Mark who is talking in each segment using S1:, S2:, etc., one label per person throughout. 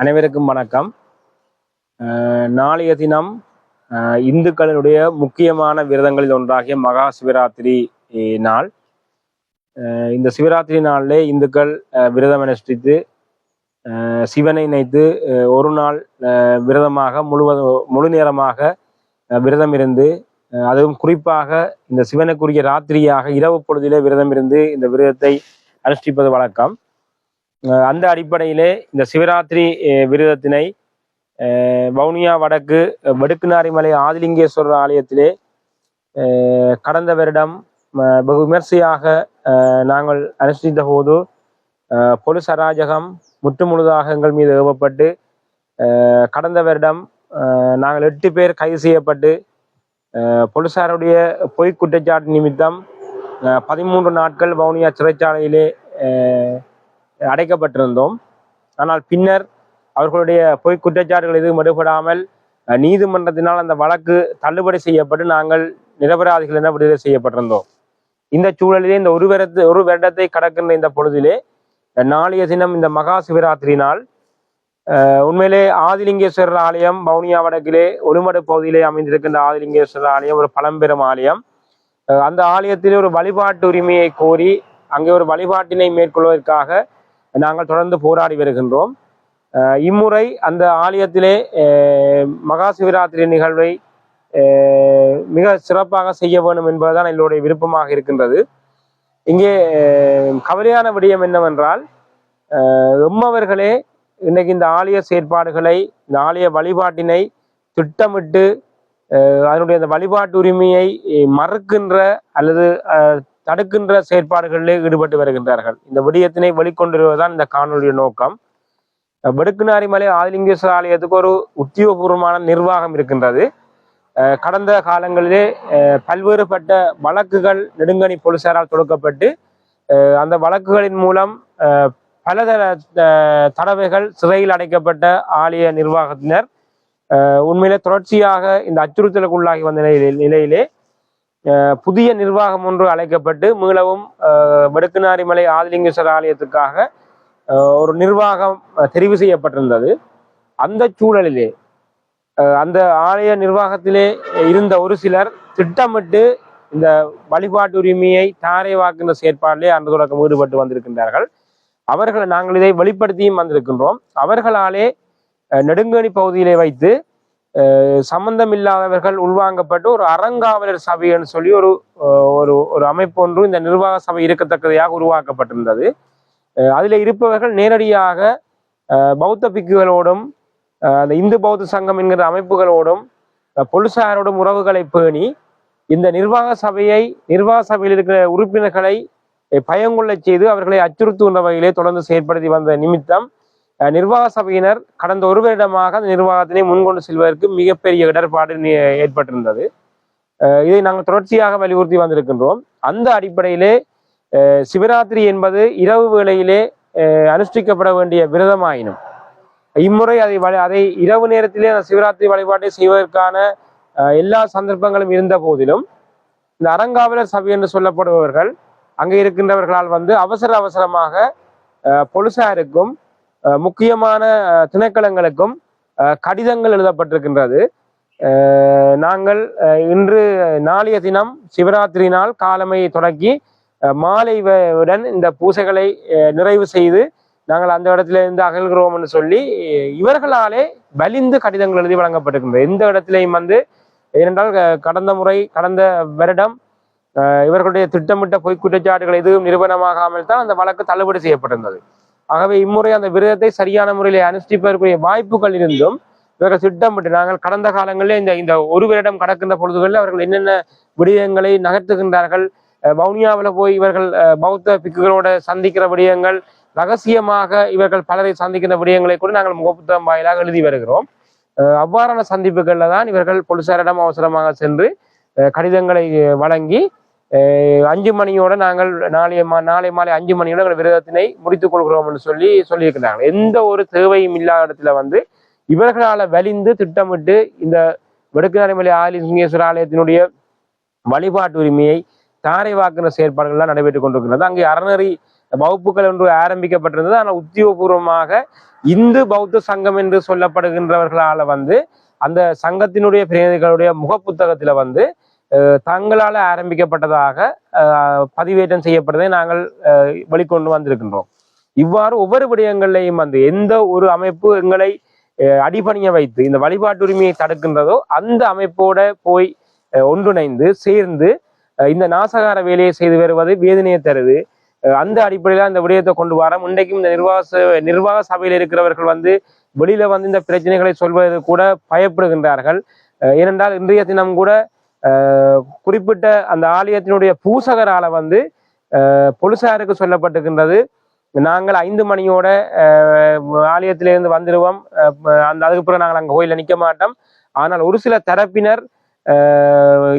S1: அனைவருக்கும் வணக்கம். நாளைய தினம் இந்துக்களுடைய முக்கியமான விரதங்களில் ஒன்றாகிய மகா சிவராத்திரி நாள். இந்த சிவராத்திரி நாளிலே இந்துக்கள் விரதம் அனுஷ்டித்து சிவனை நினைத்து ஒரு நாள் விரதமாக முழு நேரமாக விரதம் இருந்து, அதுவும் குறிப்பாக இந்த சிவனுக்குரிய ராத்திரியாக இரவு பொழுதிலே விரதம் இருந்து இந்த விரதத்தை அனுஷ்டிப்பது வழக்கம். அந்த அடிப்படையிலே இந்த சிவராத்திரி விரதத்தினை வவுனியா வடக்கு வடுக்குநாரிமலை ஆதிலிங்கேஸ்வரர் ஆலயத்திலே கடந்த வருடம் வெகு விமர்சையாக நாங்கள் அனுஷ்டித்த போது பொலிஸ் அராஜகம் முற்றுமுழுதாக எங்கள் மீது ஏவப்பட்டு கடந்த வருடம் நாங்கள் 8 பேர் கைது செய்யப்பட்டு போலீசாருடைய பொய் குற்றச்சாட்டு நிமித்தம் 13 நாட்கள் வவுனியா சிறைச்சாலையிலே அடைக்கப்பட்டிருந்தோம். ஆனால் பின்னர் அவர்களுடைய பொய் குற்றச்சாட்டுகள் எதுவும் எடுபடாமல் நீதிமன்றத்தினால் அந்த வழக்கு தள்ளுபடி செய்யப்பட்டு நாங்கள் நிரபராதிகள் என விடுதலை செய்யப்பட்டிருந்தோம். இந்த சூழலிலே இந்த ஒரு வருடத்தை கடக்கின்ற இந்த பொழுதிலே நாளைய தினம் இந்த மகா சிவராத்திரி நாள் உண்மையிலே ஆதிலிங்கேஸ்வரர் ஆலயம் வவுனியா வடக்கிலே ஒருமடு பகுதியிலே அமைந்திருக்கின்ற ஆதிலிங்கேஸ்வரர் ஆலயம் ஒரு பழம்பெரும் ஆலயம். அந்த ஆலயத்திலே ஒரு வழிபாட்டு உரிமையை கோரி அங்கே ஒரு வழிபாட்டினை மேற்கொள்வதற்காக நாங்கள் தொடர்ந்து போராடி வருகின்றோம். இம்முறை அந்த ஆலயத்திலே மகா சிவராத்திரி நிகழ்வை மிக சிறப்பாக செய்ய வேண்டும் என்பதுதான் எங்களுடைய விருப்பமாக இருக்கின்றது. இங்கே கவலையான விடயம் என்னவென்றால், எம்மவர்களே இன்னைக்கு இந்த ஆலய செயற்பாடுகளை, இந்த ஆலய வழிபாட்டினை திட்டமிட்டு அதனுடைய அந்த வழிபாட்டு உரிமையை மறுக்கின்ற அல்லது தடுக்கின்ற செயற்பாடுகளிலே ஈடுபட்டு வருகின்றார்கள். இந்த விடயத்தினை வெளிக்கொண்டு வருவதுதான் இந்த காணொலிய நோக்கம். வடுக்குநாரிமலை ஆதிலிங்கேஸ்வரர் ஆலயத்துக்கு ஒரு உத்தியோகபூர்வமான நிர்வாகம் இருக்கின்றது. கடந்த காலங்களிலே பல்வேறுபட்ட வழக்குகள் நெடுங்கணி போலீசாரால் தொடுக்கப்பட்டு அந்த வழக்குகளின் மூலம் பல தடவைகள் சிறையில் அடைக்கப்பட்ட ஆலய நிர்வாகத்தினர் உண்மையிலே தொடர்ச்சியாக இந்த அச்சுறுத்தலுக்கு உள்ளாகி வந்த நிலையிலே புதிய நிர்வாகம் ஒன்று அழைக்கப்பட்டு மீளவும் வடுக்குநாரிமலை ஆதிலிங்கேஸ்வரர் ஆலயத்துக்காக ஒரு நிர்வாகம் தெரிவு செய்யப்பட்டிருந்தது. அந்த சூழலிலே அந்த ஆலய நிர்வாகத்திலே இருந்த ஒரு சிலர் திட்டமிட்டு இந்த வழிபாட்டு உரிமையை தாரை வாக்குகின்ற செயற்பாட்டிலே அன்று தொடக்கம் ஈடுபட்டு வந்திருக்கின்றார்கள். அவர்களை நாங்கள் இதை வெளிப்படுத்தியும் வந்திருக்கின்றோம். அவர்களாலே நெடுங்கணி பகுதியிலே வைத்து சம்பந்தம் இல்லாதவர்கள் உள்வாங்கப்பட்டு ஒரு அறங்காவலர் சபைன்னு சொல்லி ஒரு அமைப்பு ஒன்று இந்த நிர்வாக சபை இருக்கத்தக்கதையாக உருவாக்கப்பட்டிருந்தது. அதில் இருப்பவர்கள் நேரடியாக பௌத்த பிக்குகளோடும் அந்த இந்து பௌத்த சங்கம் என்கிற அமைப்புகளோடும் போலீசாரோடும் உறவுகளை பேணி இந்த நிர்வாக சபையில் இருக்கிற உறுப்பினர்களை பயங்கொள்ள செய்து அவர்களை அச்சுறுத்துகின்ற வகையிலே தொடர்ந்து செயற்படுத்தி வந்த நிமித்தம் நிர்வாக சபையினர் கடந்த ஒரு வருடமாக அந்த நிர்வாகத்தினை முன்கொண்டு செல்வதற்கு மிகப்பெரிய இடர்பாடு ஏற்பட்டிருந்தது. இதை நாங்கள் தொடர்ச்சியாக வலியுறுத்தி வந்திருக்கின்றோம். அந்த அடிப்படையிலே சிவராத்திரி என்பது இரவு வேளையிலே அனுஷ்டிக்கப்பட வேண்டிய விரதமாயினும் இம்முறை அதை இரவு நேரத்திலே அந்த சிவராத்திரி வழிபாட்டை செய்வதற்கான எல்லா சந்தர்ப்பங்களும் இருந்த போதிலும் இந்த அறங்காவலர் சபை என்று சொல்லப்படுபவர்கள் அங்கே இருக்கின்றவர்களால் அவசரமாக போலீசாருக்கும் முக்கியமான திணைக்களங்களுக்கும் கடிதங்கள் எழுதப்பட்டிருக்கின்றது. நாங்கள் இன்று நாளைய தினம் சிவராத்திரி நாள் காலமை தொடங்கி மாலையுடன் இந்த பூசைகளை நிறைவு செய்து நாங்கள் அந்த இடத்துல இருந்து அகழ்கிறோம் என்று சொல்லி இவர்களாலே வலிந்து கடிதங்கள் எழுதி வழங்கப்பட்டிருக்கின்றது. எந்த இடத்திலையும் ஏனென்றால் கடந்த வருடம் இவர்களுடைய திட்டமிட்ட பொய் குற்றச்சாட்டுகள் எதுவும் நிரூபணமாகாமல் தான் அந்த வழக்கு தள்ளுபடி செய்யப்பட்டிருந்தது. ஆகவே இம்முறை அந்த விரதத்தை சரியான முறையில் அனுஷ்டிப்பதற்குரிய வாய்ப்புகள் இருந்தும் இவர்கள் திட்டமிட்டு நாங்கள் கடந்த காலங்களில் இந்த ஒரு வருடம் கடக்கின்ற பொழுதுகளில் அவர்கள் என்னென்ன விடயங்களை நகர்த்துகின்றார்கள், வவுனியாவில் போய் இவர்கள் பௌத்த பிக்குகளோட சந்திக்கிற விடயங்கள், ரகசியமாக இவர்கள் பலரை சந்திக்கின்ற விடயங்களை கூட நாங்கள் முகப்புத்தகம் வாயிலாக எழுதி வருகிறோம். அவ்வாறான சந்திப்புகளில் தான் இவர்கள் போலீசாரிடம் அவசரமாக சென்று கடிதங்களை வழங்கி 5 மணியோட நாங்கள் நாளை மாலை 5 மணியோட விரதத்தினை முடித்துக் கொள்கிறோம் என்று சொல்லியிருக்கிறார்கள். எந்த ஒரு தேவையும் இல்லாத இடத்துல இவர்களால் வலிந்து திட்டமிட்டு இந்த வடுக்குநாரிமலை ஆதிலிங்கேஸ்வரர் ஆலயத்தினுடைய வழிபாட்டு உரிமையை தாரை வாக்குற செயற்பாடுகள்லாம் நடைபெற்றுக் கொண்டிருக்கிறது. அங்கே அறநெறி வகுப்புகள் ஒன்று ஆரம்பிக்கப்பட்டிருந்தது. ஆனால் உத்தியோகபூர்வமாக இந்து பௌத்த சங்கம் என்று சொல்லப்படுகின்றவர்களால அந்த சங்கத்தினுடைய பிரதிநிதிகளுடைய முகப்புத்தகத்துல தங்களால் ஆரம்பிக்கப்பட்டதாக பதிவேற்றம் செய்யப்பட்டதை நாங்கள் வெளிக்கொண்டு வந்திருக்கின்றோம். இவ்வாறு ஒவ்வொரு விடயங்களையும் எந்த ஒரு அமைப்பு எங்களை அடிபணிய வைத்து இந்த வழிபாட்டு உரிமையை தடுக்கின்றதோ அந்த அமைப்போட போய் ஒன்றிணைந்து சேர்ந்து இந்த நாசகார வேலையை செய்து வருவது வேதனையை தருது. அந்த அடிப்படையில அந்த விடயத்தை கொண்டு வர இன்றைக்கும் இந்த நிர்வாக சபையில் இருக்கிறவர்கள் வெளியில இந்த பிரச்சனைகளை சொல்வது கூட பயப்படுகின்றார்கள். ஏனென்றால் இன்றைய தினம் கூட குறிப்பிட்ட அந்த ஆலயத்தினுடைய பூசகரால போலீசாருக்கு சொல்லப்பட்டிருக்கின்றது, நாங்கள் 5 மணியோட ஆலயத்திலிருந்து வந்துடுவோம், அதுக்கு பிறகு நாங்கள் அங்கே கோயிலில் நிற்க மாட்டோம். ஆனால் ஒரு சில தரப்பினர்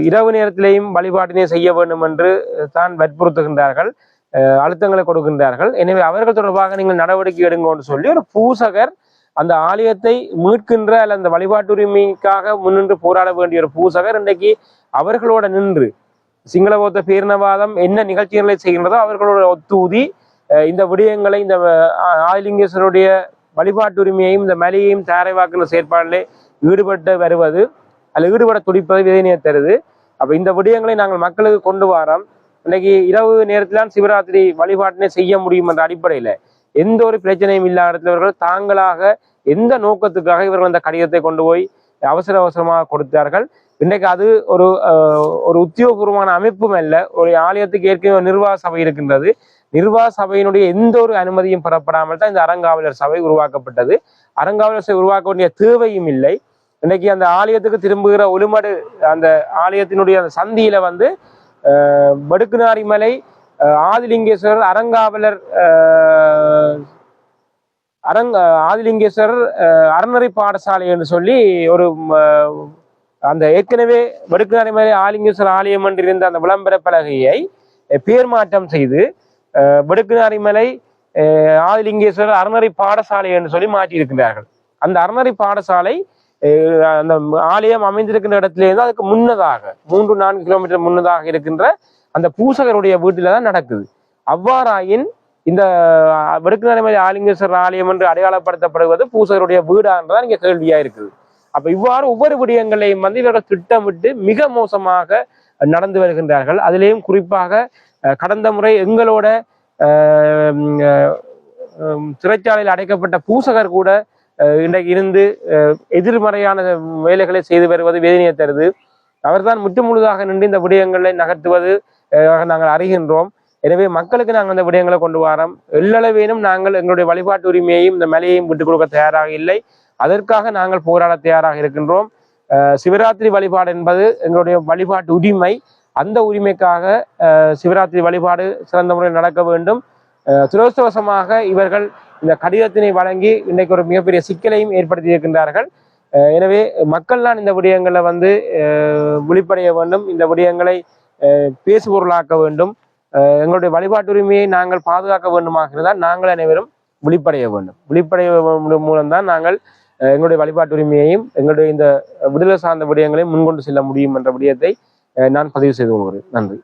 S1: இரவு நேரத்திலேயும் வழிபாட்டினை செய்ய வேண்டும் என்று தான் வற்புறுத்துகின்றார்கள், அழுத்தங்களை கொடுக்கின்றார்கள். எனவே அவர்கள் தொடர்பாக நீங்கள் நடவடிக்கை எடுங்கன்னு சொல்லி ஒரு பூசகர் அந்த ஆலயத்தை மீட்கின்ற அல்ல அந்த வழிபாட்டு உரிமைக்காக முன்னின்று போராட வேண்டிய ஒரு பூசகர் இன்றைக்கு அவர்களோட நின்று சிங்கள பௌத்த பேரினவாதம் என்ன நிகழ்ச்சிகளை செய்கின்றதோ அவர்களோட ஒத்தூதி இந்த விடயங்களை இந்த ஆதிலிங்கேஸ்வருடைய வழிபாட்டு உரிமையையும் இந்த மலையையும் தாரைவாக்குற செயற்பாடிலே ஈடுபட்டு வருவது அல்ல ஈடுபட துடிப்பது வேதனையை தருது. அப்ப இந்த விடயங்களை நாங்கள் மக்களுக்கு கொண்டு வரோம். இன்னைக்கு இரவு நேரத்தில்தான் சிவராத்திரி வழிபாட்டினை செய்ய முடியும் என்ற அடிப்படையில எந்த ஒரு பிரச்சனையும் இல்லாத இடத்துல தாங்களாக எந்த நோக்கத்துக்காக இவர்கள் அந்த கடிதத்தை கொண்டு போய் அவசரமாக கொடுத்தார்கள். இன்றைக்கு அது ஒரு உத்தியோகபூர்வமான அமைப்பும் அல்ல. ஒரு ஆலயத்துக்கு ஏற்கனவே நிர்வாக சபை இருக்கின்றது. நிர்வாக சபையினுடைய எந்த ஒரு அனுமதியும் பெறப்படாமல் தான் இந்த அறங்காவலர் சபை உருவாக்கப்பட்டது. அறங்காவலர் சபை உருவாக்க வேண்டிய தேவையும் இல்லை. இன்னைக்கு அந்த ஆலயத்துக்கு திரும்புகிற ஒலுமடு அந்த ஆலயத்தினுடைய அந்த சந்தியில வடுக்குநாரிமலை ஆதிலிங்கேஸ்வரர் அறங்காவலர் ஆதிலிங்கேஸ்வரர் அறநெறி பாடசாலை என்று சொல்லி ஒரு அந்த ஏற்கனவே வடுக்குநாரிமலை ஆதிலிங்கேஸ்வரர் ஆலயம் என்று இருந்த அந்த விளம்பர பலகையை பேர் மாற்றம் செய்து வடுக்குநாரிமலை ஆதிலிங்கேஸ்வரர் அறநெறி பாடசாலை என்று சொல்லி மாற்றியிருக்கிறார்கள். அந்த அறநெறி பாடசாலை அந்த ஆலயம் அமைந்திருக்கின்ற இடத்திலிருந்து அதுக்கு முன்னதாக 3-4 கிலோமீட்டர் முன்னதாக இருக்கின்ற அந்த பூசகருடைய வீட்டில தான் நடக்குது. அவ்வாறாயின் இந்த வடுக்குநாரிமலை ஆதிலிங்கேஸ்வரர் ஆலயம் என்று அடையாளப்படுத்தப்படுவது பூசகருடைய வீடான்றதான் இங்க கேள்வியா இருக்குது. அப்ப இவ்வாறு ஒவ்வொரு விடயங்களையும் இவர்கள் திட்டமிட்டு மிக மோசமாக நடந்து வருகின்றார்கள். அதிலேயும் குறிப்பாக கடந்த முறை எங்களோட சிறைச்சாலையில் அடைக்கப்பட்ட பூசகர் கூட இன்றைக்கு இருந்து எதிர்மறையான வேலைகளை செய்து வருவது வேதனையை தருது. அவர்தான் முற்றுமுழுதாக நின்று இந்த விடயங்களை நகர்த்துவது நாங்கள் அறிகின்றோம். எனவே மக்களுக்கு நாங்கள் அந்த விடயங்களை கொண்டு வரோம். எல்லளவேனும் நாங்கள் எங்களுடைய வழிபாட்டு உரிமையையும் இந்த மலையையும் விட்டுக் கொடுக்க தயாராக இல்லை. அதற்காக நாங்கள் போராட தயாராக இருக்கின்றோம். சிவராத்திரி வழிபாடு என்பது எங்களுடைய வழிபாட்டு உரிமை. அந்த உரிமைக்காக சிவராத்திரி வழிபாடு சிறந்த முறையில் நடக்க வேண்டும். துரதிர்ஷ்டவசமாக இவர்கள் இந்த கடிதத்தினை வழங்கி இன்றைக்கு ஒரு மிகப்பெரிய சிக்கலையும் ஏற்படுத்தி இருக்கின்றார்கள். எனவே மக்கள்தான் இந்த விடயங்களை விழிப்படைய வேண்டும், இந்த விடயங்களை பேசுபொருளாக்க வேண்டும். எங்களுடைய வழிபாட்டு உரிமையை நாங்கள் பாதுகாக்க வேண்டுமாக இருந்தால் நாங்கள் அனைவரும் விழிப்படைய வேண்டும். விழிப்படைய மூலம்தான் நாங்கள் எங்களுடைய வழிபாட்டு உரிமையையும் எங்களுடைய இந்த விடுதலை சார்ந்த விடயங்களையும் முன்கொண்டு செல்ல முடியும் என்ற விடயத்தை நான் பதிவு செய்து கொள்கிறேன். நன்றி.